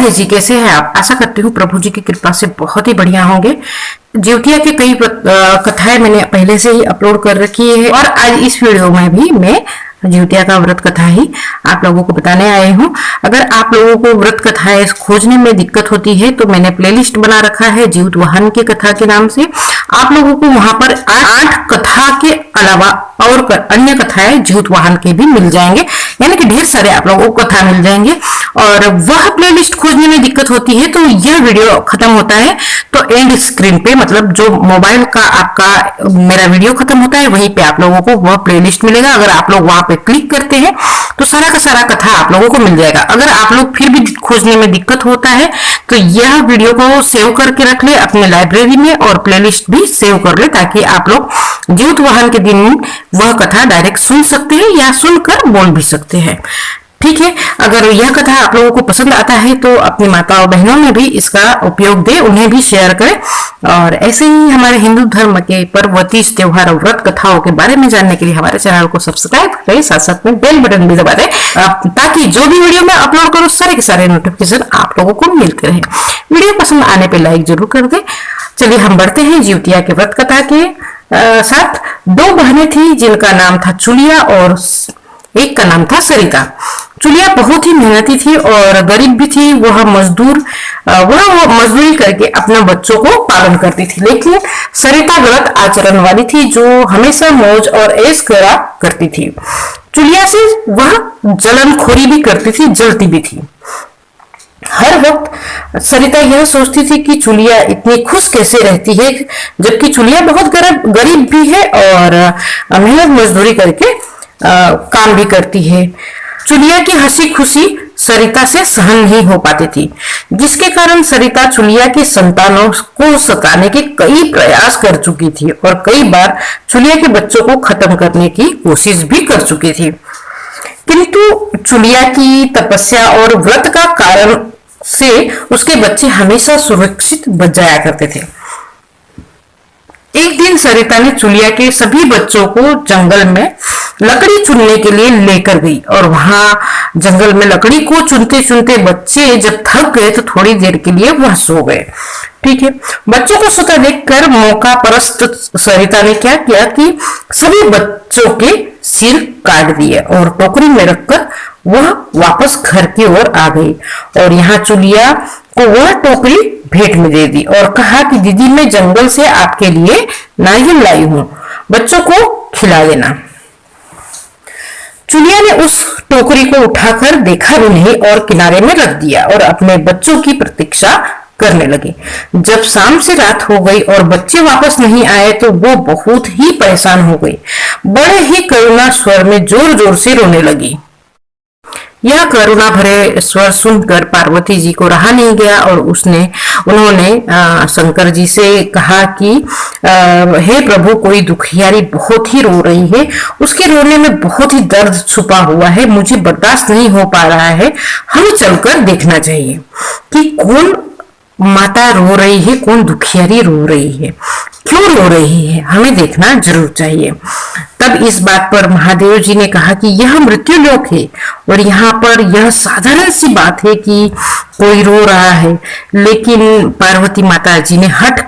नमस्कार जी, कैसे हैं आप? आशा करती हूँ प्रभु जी की कृपा से बहुत ही बढ़िया होंगे। ज्योतिया की कई कथाएं मैंने पहले से ही अपलोड कर रखी है और आज इस वीडियो में भी मैं ज्योतिया का व्रत कथा ही आप लोगों को बताने आए हूँ। अगर आप लोगों को व्रत कथाएं खोजने में दिक्कत होती है तो मैंने प्लेलिस्ट बना रखा है ज्योत वाहन की कथा के नाम से। आप लोगों को वहां पर 8 कथा के अलावा और अन्य कथाएं ज्योत वाहन के भी मिल जाएंगे, यानी कि ढेर सारे आप लोगों को कथा मिल जाएंगे। और वह प्लेलिस्ट खोजने में दिक्कत होती है तो यह वीडियो खत्म होता है तो एंड स्क्रीन पे, मतलब जो मोबाइल का आपका मेरा वीडियो खत्म होता है वहीं पे आप लोगों को वह प्लेलिस्ट मिलेगा। अगर आप लोग वहां पे क्लिक करते हैं तो सारा का सारा कथा आप लोगों को मिल जाएगा। अगर आप लोग फिर भी खोजने में दिक्कत होता है तो यह वीडियो को सेव करके रख ले अपने लाइब्रेरी में और प्लेलिस्ट भी सेव कर ले, ताकि आप लोग ज्योत वाहन के दिन वह कथा डायरेक्ट सुन सकते हैं या सुनकर बोल भी सकते हैं। ठीक है, अगर यह कथा आप लोगों को पसंद आता है तो अपनी माता और बहनों में भी इसका उपयोग दे, उन्हें भी शेयर करें। और ऐसे ही हमारे हिंदू धर्म के पर्व, तीज, त्योहार और व्रत कथाओं के बारे में जानने के लिए हमारे चैनल को सब्सक्राइब करें, साथ साथ में बेल बटन भी दबा दें ताकि जो भी वीडियो मैं अपलोड करूँ सारे के सारे नोटिफिकेशन आप लोगों को मिलते रहे। वीडियो पसंद आने पर लाइक जरूर कर दे। चलिए हम बढ़ते हैं ज्योतिया के व्रत कथा के साथ। 2 बहनें थी जिनका नाम था चुलिया और एक का नाम था सरिता। चुलिया बहुत ही मेहनती थी और गरीब भी थी। वह मजदूरी करके अपने बच्चों को पालन करती थी, लेकिन सरिता गलत आचरण वाली थी जो हमेशा मौज और ऐश करा करती थी। चुलिया से वह जलनखोरी भी करती थी, जलती भी थी। हर वक्त सरिता यह सोचती थी कि चुलिया इतनी खुश कैसे रहती है, जबकि चुलिया बहुत गरीब भी है और मेहनत मजदूरी करके काम भी करती है। चुलिया की हंसी खुशी सरिता से सहन नहीं हो पाती थी, जिसके कारण सरिता चुलिया की संतानों को सताने के कई प्रयास कर चुकी थी और कई बार चुलिया के बच्चों को खत्म करने की कोशिश भी कर चुकी थी। किंतु चुलिया की तपस्या और व्रत का कारण से उसके बच्चे हमेशा सुरक्षित बच जाया करते थे। एक दिन सरिता ने चुलिया के सभी बच्चों को जंगल में लकड़ी चुनने के लिए लेकर गई और वहां जंगल में लकड़ी को चुनते चुनते बच्चे जब थक गए तो थोड़ी देर के लिए वह सो गए। ठीक है, बच्चों को सोता देखकर मौका परस्त सरिता ने क्या किया कि सभी बच्चों के सिर काट दिए और टोकरी में रखकर वह वापस घर की ओर आ गई और यहाँ चुलिया को वह टोकरी भेंट में दे दी और कहा कि दीदी मैं जंगल से आपके लिए नारियल लाई हूँ, बच्चों को खिला देना। चुलिया ने उस टोकरी को उठाकर देखा भी नहीं और किनारे में रख दिया और अपने बच्चों की प्रतीक्षा करने लगी। जब शाम से रात हो गई और बच्चे वापस नहीं आए तो वो बहुत ही परेशान हो गई। बड़े ही करुणा स्वर में जोर जोर से रोने लगी। यह करुणा भरे स्वर सुनकर पार्वती जी को रहा नहीं गया और उन्होंने शंकर जी से कहा कि हे प्रभु, कोई दुखियारी बहुत ही रो रही है, उसके रोने में बहुत ही दर्द छुपा हुआ है, मुझे बर्दाश्त नहीं हो पा रहा है, हमें चलकर देखना चाहिए कि कौन माता रो रही है, कौन दुखियारी रो रही है, क्यों रो रही है, हमें देखना जरूर चाहिए। तब इस बात पर महादेव जी ने कहा कि यह मृत्यु लोक है और यहाँ पर यह साधारण सी बात है कि कोई रो रहा है, लेकिन पार्वती माता जी ने हट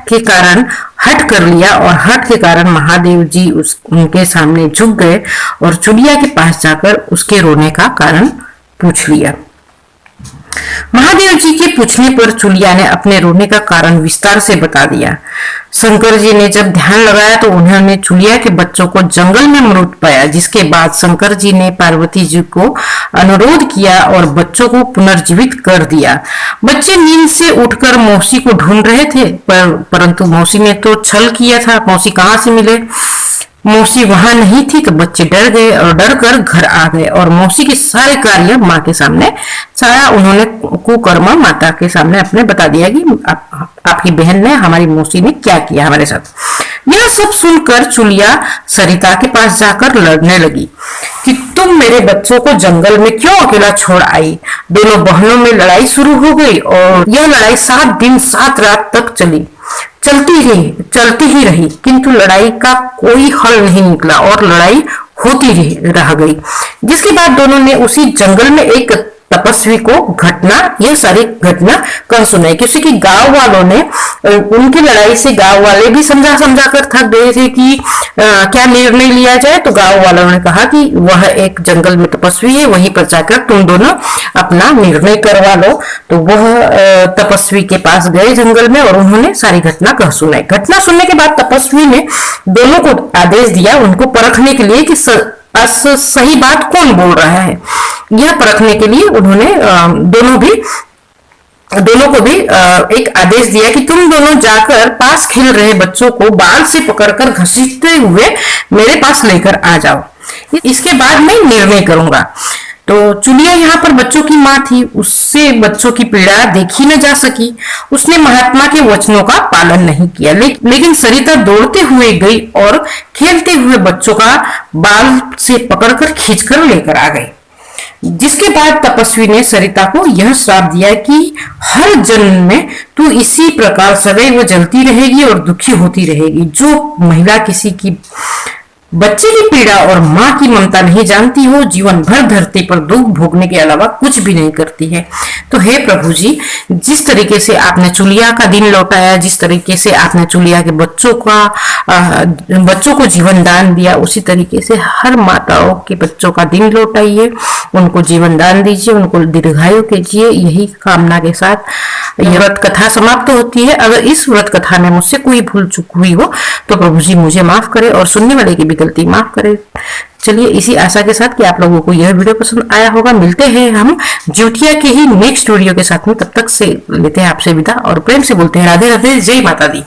कर लिया और हट के कारण महादेव जी उनके सामने झुक गए और चुलिया के पास जाकर उसके रोने का कारण पूछ लिया। महादेव जी के पूछने पर चुलिया ने अपने रोने का कारण विस्तार से बता दिया। शंकर जी ने जब ध्यान लगाया तो उन्होंने चुलिया के बच्चों को जंगल में मृत पाया, जिसके बाद शंकर जी ने पार्वती जी को अनुरोध किया और बच्चों को पुनर्जीवित कर दिया। बच्चे नींद से उठकर मौसी को ढूंढ रहे थे परंतु मौसी ने तो छल किया था, मौसी कहाँ से मिले। मौसी वहां नहीं थी तो बच्चे डर गए और डर कर घर आ गए और मौसी के सारे कार्य माँ के सामने सारा उन्होंने कुकर्म माता के सामने अपने बता दिया कि आपकी बहन ने, हमारी मौसी ने क्या किया हमारे साथ। यह सब सुनकर चुलिया सरिता के पास जाकर लड़ने लगी कि तुम मेरे बच्चों को जंगल में क्यों अकेला छोड़ आई। दोनों बहनों में लड़ाई शुरू हो गई और यह लड़ाई 7 दिन 7 रात तक चलती ही रही, किंतु लड़ाई का कोई हल नहीं निकला और लड़ाई होती रह गई। जिसके बाद दोनों ने उसी जंगल में एक तपस्वी को यह सारी घटना कह सुनाई, क्योंकि गांव वालों ने उनकी लड़ाई से गांव वाले भी समझा समझा कर थक गए थे कि क्या निर्णय लिया जाए। तो गांव वालों ने कहा कि वह एक जंगल में तपस्वी है, वहीं पर जाकर तुम दोनों अपना निर्णय करवा लो। तो वह तपस्वी के पास गए जंगल में और उन्होंने सारी घटना कह सुनाई। घटना सुनने के बाद तपस्वी ने दोनों को आदेश दिया उनको परखने के लिए कि सही बात कौन बोल रहा है। यह परखने के लिए उन्होंने दोनों को भी एक आदेश दिया कि तुम दोनों जाकर पास खेल रहे बच्चों को बाल से पकड़कर घसीटते हुए मेरे पास लेकर आ जाओ, इसके बाद मैं निर्णय करूंगा। तो चुलिया यहाँ पर बच्चों की माँ थी, उससे बच्चों की पीड़ा देखी न जा सकी। उसने महात्मा के वचनों का पालन नहीं किया, लेकिन सरिता दौड़ते हुए गई और खेलते हुए बच्चों का बाल से पकड़कर खींचकर लेकर आ गई। जिसके बाद तपस्वी ने सरिता को यह श्राप दिया कि हर जन्म में तू इसी प्रकार सदैव जलती रहेगी और दुखी होती रहेगी। जो महिला किसी की बच्चे की पीड़ा और माँ की ममता नहीं जानती हो, जीवन भर धरती पर दुख भोगने के अलावा कुछ भी नहीं करती है। तो हे प्रभु जी, जिस तरीके से आपने चुलिया का दिन लौटाया, जिस तरीके से आपने चुलिया के बच्चों को जीवन दान दिया, उसी तरीके से हर माताओं के बच्चों का दिन लौटाइए, उनको जीवन दान दीजिए, उनको दीर्घायु कीजिए। यही कामना के साथ यह व्रत कथा समाप्त होती है। अगर इस व्रत कथा में मुझसे कोई भूल चूक हुई हो तो प्रभु जी मुझे माफ करे और सुनने वाले की भी गलती माफ करे। चलिए इसी आशा के साथ कि आप लोगों को यह वीडियो पसंद आया होगा। मिलते हैं हम ज्योतिया के ही नेक्स्ट वीडियो के साथ में, तब तक से लेते हैं आपसे विदा और प्रेम से बोलते हैं राधे राधे, जय माता दी।